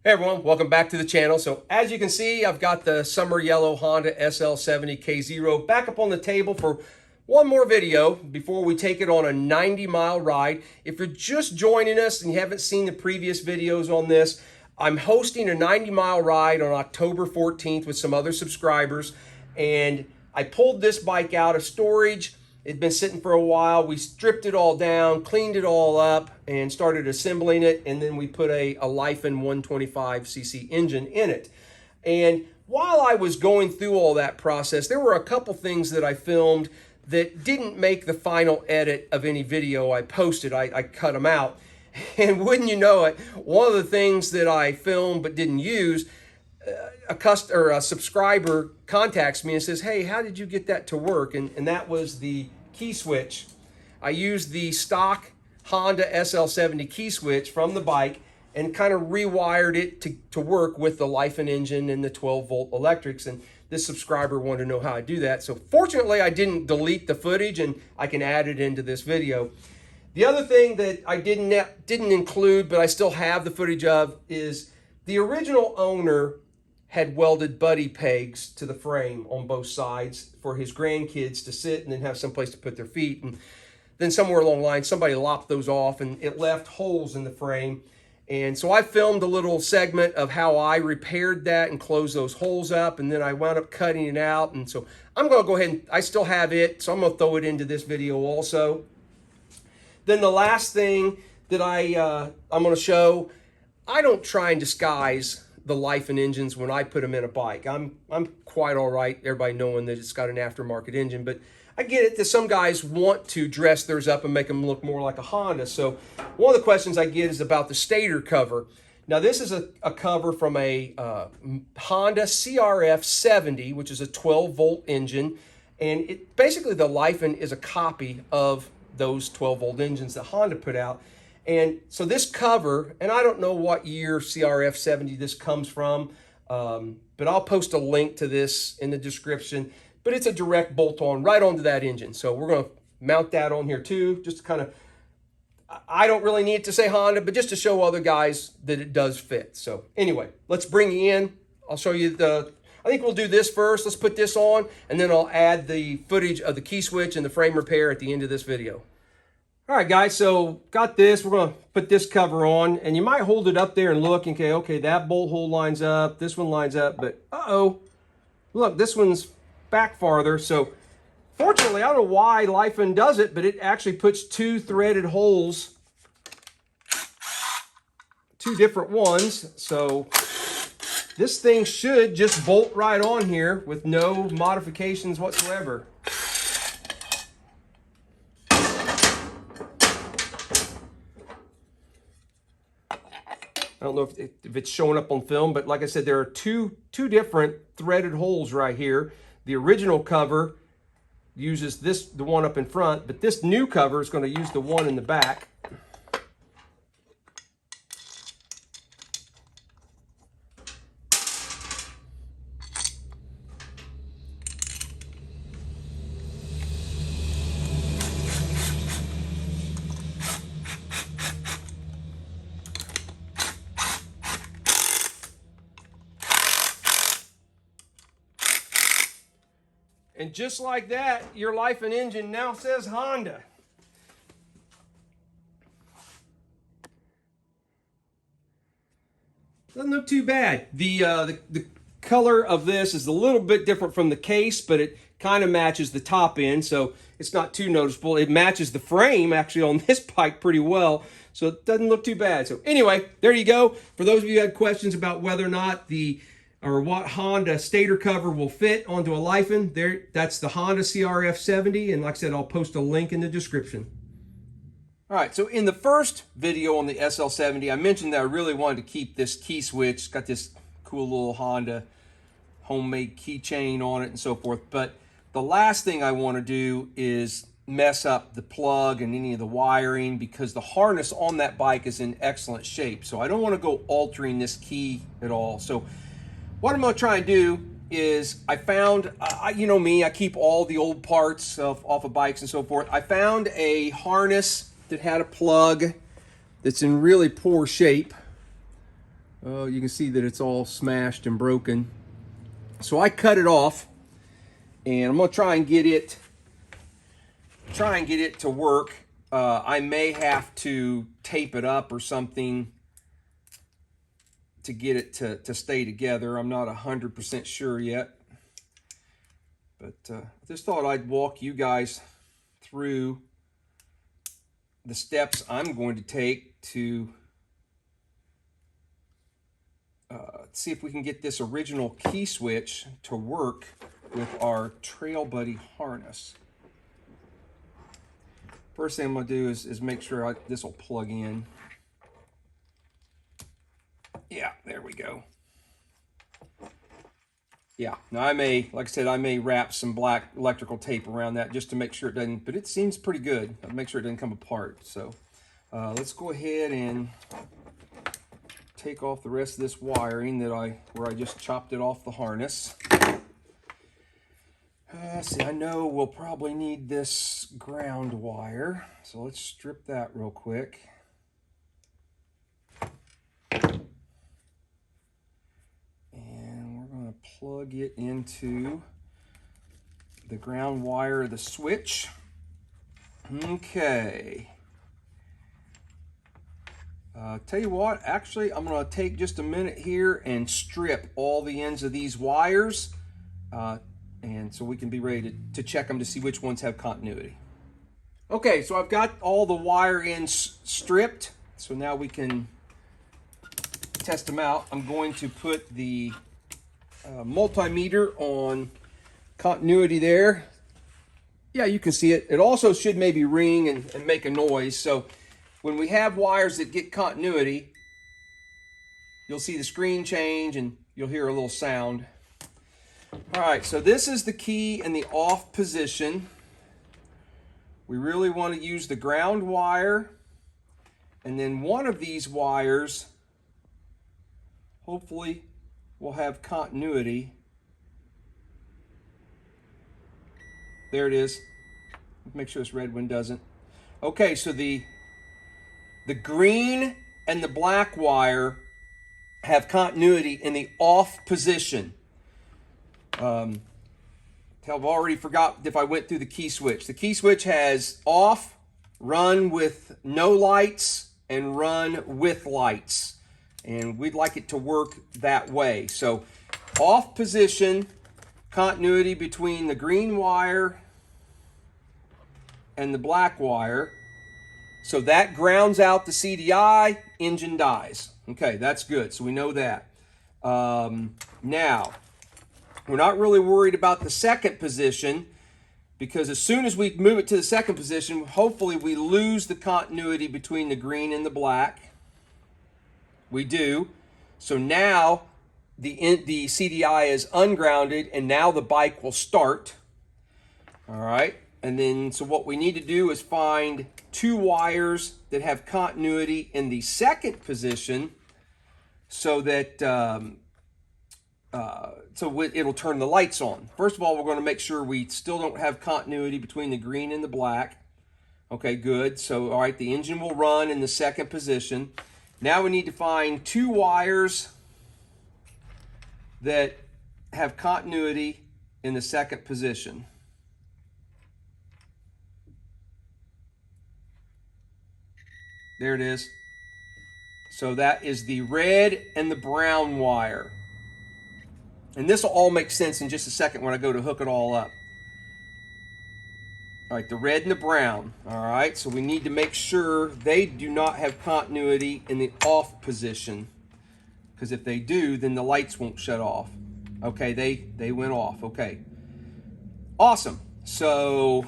Hey everyone, welcome back to the channel. So as you can see, I've got the summer yellow Honda SL70 K0 back up on the table for one more video before we take it on a 90-mile ride. If you're just joining us and you haven't seen the previous videos on this, I'm hosting a 90-mile ride on October 14th with some other subscribers, and I pulled this bike out of storage. It'd been sitting for a while. We stripped it all down, cleaned it all up, and started assembling it. And then we put a Lifen 125cc engine in it. And while I was going through all that process, there were a couple things that I filmed that didn't make the final edit of any video I posted. I cut them out. And wouldn't you know it, one of the things that I filmed but didn't use, a subscriber contacts me and says, hey, how did you get that to work? And that was the key switch. I used the stock Honda SL70 key switch from the bike and kind of rewired it to work with the Lifen engine and the 12-volt electrics. And this subscriber wanted to know how I do that. So fortunately, I didn't delete the footage and I can add it into this video. The other thing that I didn't include, but I still have the footage of, is the original owner had welded buddy pegs to the frame on both sides for his grandkids to sit and then have some place to put their feet. And then somewhere along the line, somebody lopped those off and it left holes in the frame. And so I filmed a little segment of how I repaired that and closed those holes up, and then I wound up cutting it out. And so I'm gonna go ahead and, I still have it, so I'm gonna throw it into this video also. Then the last thing that I'm gonna show, I don't try and disguise the Lifen engines when I put them in a bike. I'm quite all right, everybody knowing that it's got an aftermarket engine, but I get it that some guys want to dress theirs up and make them look more like a Honda. So one of the questions I get is about the stator cover. Now this is a cover from a Honda CRF70, which is a 12-volt engine, and it basically, the Lifen is a copy of those 12-volt engines that Honda put out. And so this cover, and I don't know what year CRF70 this comes from, but I'll post a link to this in the description, but it's a direct bolt-on right onto that engine. So we're going to mount that on here too, just to kind of, I don't really need it to say Honda, but just to show other guys that it does fit. So anyway, let's bring you in. I'll show you I think we'll do this first. Let's put this on, and then I'll add the footage of the key switch and the frame repair at the end of this video. All right, guys, so got this. We're going to put this cover on, and you might hold it up there and look and okay, that bolt hole lines up, this one lines up, but uh-oh, look, this one's back farther. So fortunately, I don't know why Lifen does it, but it actually puts two threaded holes, two different ones. So this thing should just bolt right on here with no modifications whatsoever. I don't know if it's showing up on film, but like I said, there are two different threaded holes right here. The original cover uses the one up in front, but this new cover is going to use the one in the back. And just like that, your Lifen engine now says Honda. Doesn't look too bad. The color of this is a little bit different from the case, but it kind of matches the top end, so it's not too noticeable. It matches the frame actually on this bike pretty well, so it doesn't look too bad. So anyway, there you go. For those of you who had questions about whether or not what Honda stator cover will fit onto a Lifen, that's the Honda CRF70, and like I said, I'll post a link in the description. All right, so in the first video on the SL70, I mentioned that I really wanted to keep this key switch. It's got this cool little Honda homemade keychain on it and so forth, but the last thing I want to do is mess up the plug and any of the wiring, because the harness on that bike is in excellent shape, so I don't want to go altering this key at all. So what I'm going to try and do is I found, you know me, I keep all the old parts off of bikes and so forth. I found a harness that had a plug that's in really poor shape. You can see that it's all smashed and broken. So I cut it off, and I'm gonna try and get it to work. I may have to tape it up or something to get it to stay together. I'm not 100% sure yet, but I just thought I'd walk you guys through the steps I'm going to take to see if we can get this original key switch to work with our Trail Buddy harness. First thing I'm going to do is make sure this will plug in. Yeah, there we go. Yeah, now I may, like I said, I may wrap some black electrical tape around that just to make sure it doesn't, but it seems pretty good. I'll make sure it doesn't come apart. So let's go ahead and take off the rest of this wiring where I just chopped it off the harness. See, I know we'll probably need this ground wire, so let's strip that real quick. And we're going to plug it into the ground wire of the switch. Okay. Tell you what, actually, I'm going to take just a minute here and strip all the ends of these wires, and so we can be ready to check them to see which ones have continuity. Okay, so I've got all the wire ends stripped, so now we can test them out. I'm going to put the multimeter on continuity there. Yeah, you can see it. It also should maybe ring and make a noise, so when we have wires that get continuity, you'll see the screen change and you'll hear a little sound. All right, so this is the key in the off position. We really want to use the ground wire, and then one of these wires hopefully will have continuity. There it is. Make sure this red one doesn't. Okay, so the green and the black wire have continuity in the off position. I've already forgot if I went through the key switch. The key switch has off, run with no lights, and run with lights. And we'd like it to work that way. So off position, continuity between the green wire and the black wire. So that grounds out the CDI, engine dies. Okay, that's good. So we know that. Now, we're not really worried about the second position, because as soon as we move it to the second position, hopefully we lose the continuity between the green and the black. We do. So now the CDI is ungrounded, and now the bike will start. All right. And then, so what we need to do is find two wires that have continuity in the second position, so that it'll turn the lights on. First of all, we're going to make sure we still don't have continuity between the green and the black. Okay, good. So, all right, the engine will run in the second position. Now we need to find two wires that have continuity in the second position. There it is. So that is the red and the brown wire. And this will all make sense in just a second when I go to hook it all up. All right, the red and the brown. All right, so we need to make sure they do not have continuity in the off position, because if they do, then the lights won't shut off. Okay, they went off. Okay, awesome. So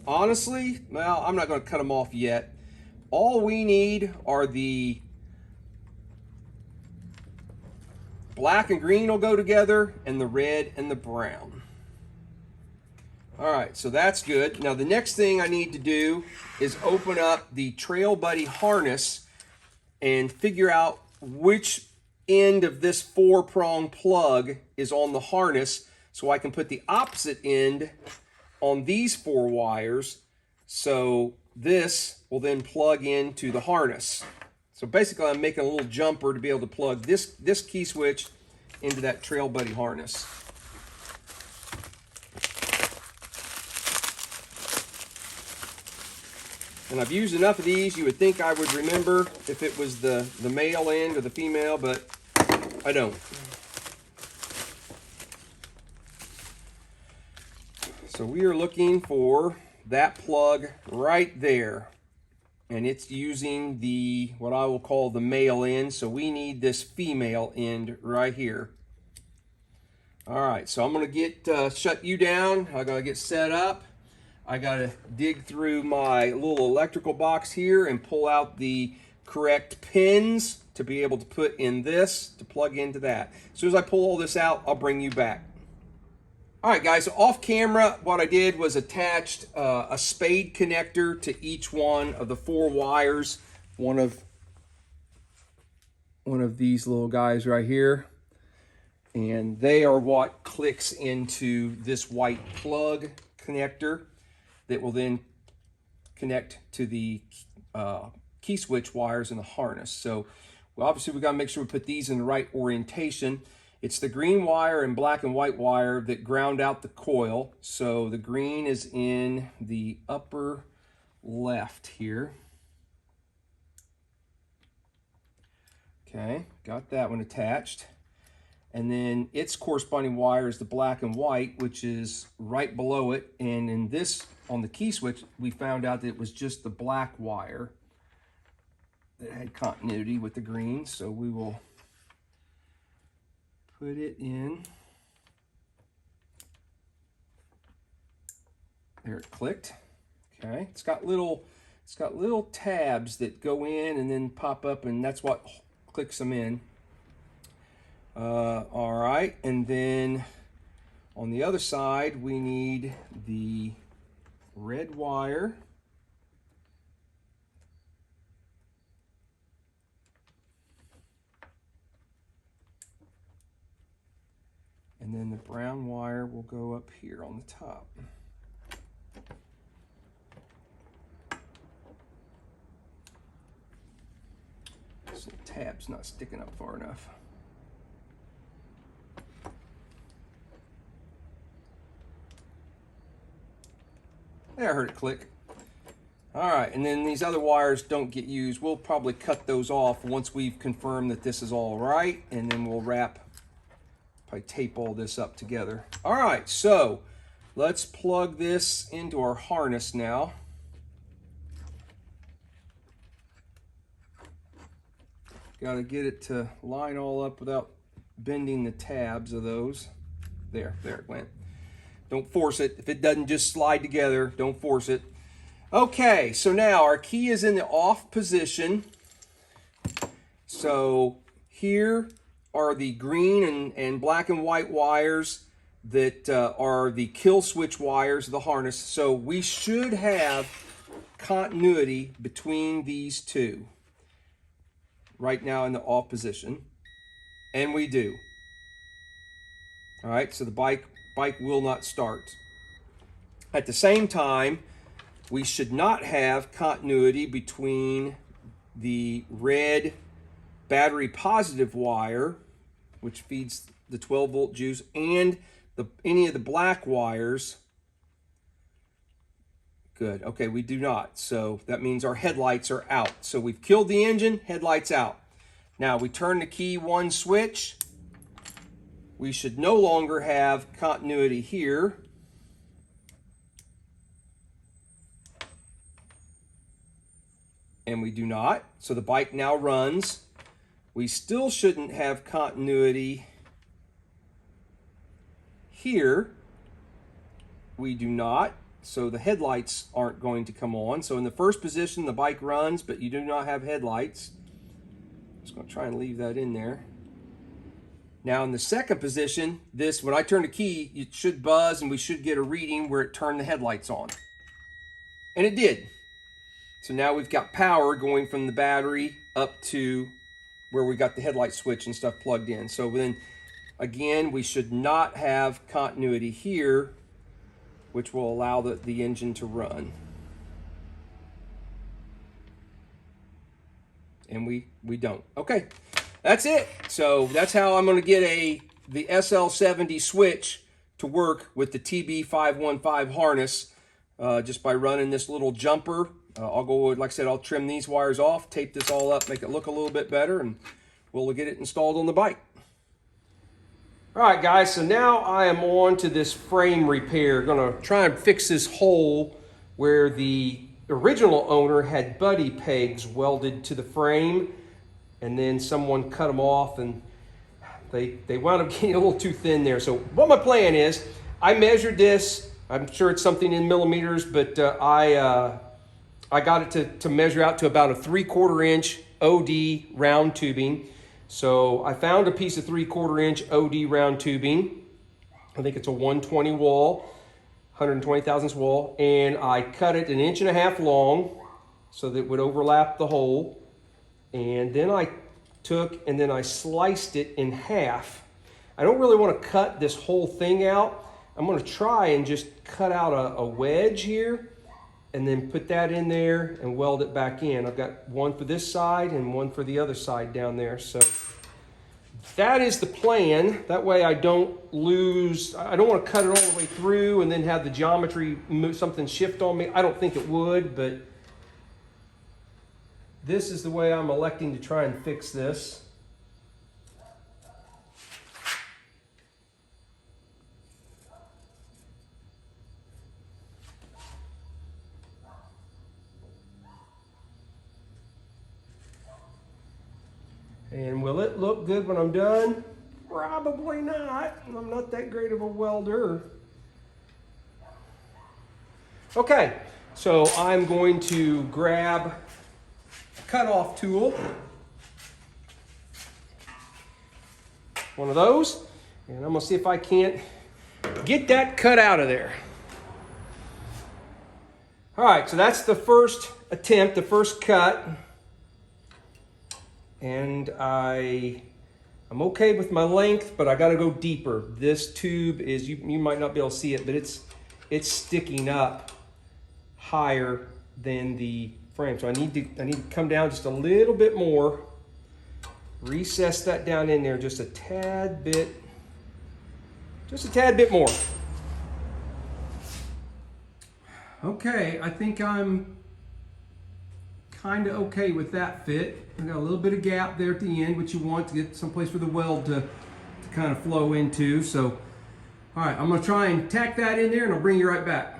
honestly, well, I'm not going to cut them off yet. All we need are the black and green will go together, and the red and the brown. All right, so that's good. Now the next thing I need to do is open up the Trail Buddy harness and figure out which end of this 4-prong plug is on the harness, so I can put the opposite end on these 4 wires. So this will then plug into the harness. So basically I'm making a little jumper to be able to plug this key switch into that Trail Buddy harness. And I've used enough of these, you would think I would remember if it was the male end or the female, but I don't. So we are looking for that plug right there. And it's using the, what I will call the male end. So we need this female end right here. All right, so I'm gonna get, shut you down. I gotta get set up. I gotta dig through my little electrical box here and pull out the correct pins to be able to put in this, to plug into that. As soon as I pull all this out, I'll bring you back. All right, guys, so off camera, what I did was attached a spade connector to each one of the 4 wires. One of these little guys right here. And they are what clicks into this white plug connector that will then connect to the key switch wires in the harness. So obviously we gotta make sure we put these in the right orientation. It's the green wire and black and white wire that ground out the coil. So the green is in the upper left here. Okay, got that one attached. And then its corresponding wire is the black and white, which is right below it. And in this, on the key switch, we found out that it was just the black wire that had continuity with the green. So we will put it in. There, it clicked. Okay, it's got little tabs that go in and then pop up, and that's what clicks them in. All right, and then on the other side, we need the red wire. And then the brown wire will go up here on the top. This little tab's not sticking up far enough. There, I heard it click. All right, and then these other wires don't get used. We'll probably cut those off once we've confirmed that this is all right, and then we'll probably tape all this up together. All right, so let's plug this into our harness now. Got to get it to line all up without bending the tabs of those. There it went. Don't force it. If it doesn't just slide together, don't force it. Okay, so now our key is in the off position. So here are the green and black and white wires that are the kill switch wires of the harness. So we should have continuity between these two right now in the off position, and we do. All right, so the bike will not start. At the same time, we should not have continuity between the red battery positive wire, which feeds the 12-volt juice, and any of the black wires. Good, okay, we do not. So that means our headlights are out. So we've killed the engine, headlights out. Now we turn the key 1 switch. We should no longer have continuity here. And we do not. So the bike now runs. We still shouldn't have continuity here. We do not. So the headlights aren't going to come on. So in the first position, the bike runs, but you do not have headlights. I'm just going to try and leave that in there. Now in the second position, when I turn the key, it should buzz and we should get a reading where it turned the headlights on. And it did. So now we've got power going from the battery up to where we got the headlight switch and stuff plugged in. So then again, we should not have continuity here, which will allow the engine to run. and we don't. Okay, that's it. So that's how I'm going to get the SL70 switch to work with the TB515 harness, just by running this little jumper. I'll go, like I said, I'll trim these wires off, tape this all up, make it look a little bit better, and we'll get it installed on the bike. All right, guys, so now I am on to this frame repair. Gonna try and fix this hole where the original owner had buddy pegs welded to the frame, and then someone cut them off, and they wound up getting a little too thin there. So what my plan is, I measured this. I'm sure it's something in millimeters, but I got it to measure out to about a 3/4 inch OD round tubing. So I found a piece of 3/4 inch OD round tubing. I think it's a 120 wall, 120 thousandths wall, and I cut it 1.5 inches long so that it would overlap the hole. And then I took and then I sliced it in half. I don't really want to cut this whole thing out. I'm going to try and just cut out a wedge here and then put that in there and weld it back in. I've got one for this side and one for the other side down there. So that is the plan. That way I don't lose, I don't want to cut it all the way through and then have the geometry move, something shift on me. I don't think it would, but this is the way I'm electing to try and fix this. And will it look good when I'm done? Probably not. I'm not that great of a welder. Okay, so I'm going to grab a cutoff tool, one of those, and I'm gonna see if I can't get that cut out of there. All right, so that's the first attempt, the first cut. And I'm okay with my length, but I got to go deeper. This tube is, you might not be able to see it, but it's sticking up higher than the frame. So I need to come down just a little bit more, recess that down in there just a tad bit more. Okay, I think I'm kind of okay with that fit. We got a little bit of gap there at the end, which you want to get someplace for the weld to kind of flow into. So, all right, I'm gonna try and tack that in there and I'll bring you right back.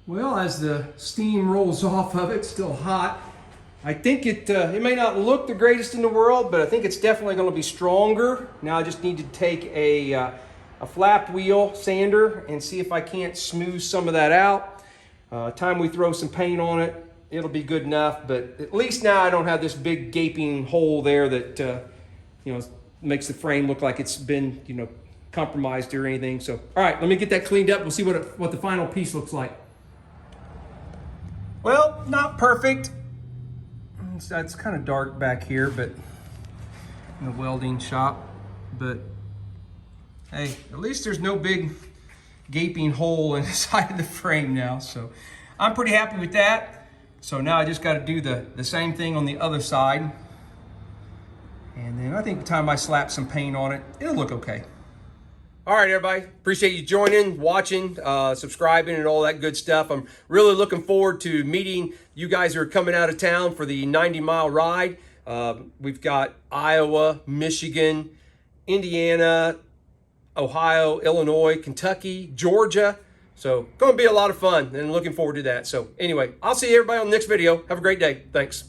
Well, as the steam rolls off of it, still hot. I think it may not look the greatest in the world, but I think it's definitely gonna be stronger. Now I just need to take a flap wheel sander and see if I can't smooth some of that out. Time we throw some paint on it, it'll be good enough, but at least now I don't have this big gaping hole there that you know, makes the frame look like it's been, you know, compromised or anything. So, all right, let me get that cleaned up. We'll see what the final piece looks like. Well, not perfect. It's kind of dark back here, but in the welding shop. But hey, at least there's no big gaping hole in the side of the frame now. So I'm pretty happy with that. So now I just got to do the same thing on the other side. And then I think by the time I slap some paint on it, it'll look okay. All right, everybody. Appreciate you joining, watching, subscribing, and all that good stuff. I'm really looking forward to meeting you guys who are coming out of town for the 90-mile ride. We've got Iowa, Michigan, Indiana, Ohio, Illinois, Kentucky, Georgia. So going to be a lot of fun and looking forward to that. So anyway, I'll see everybody on the next video. Have a great day. Thanks.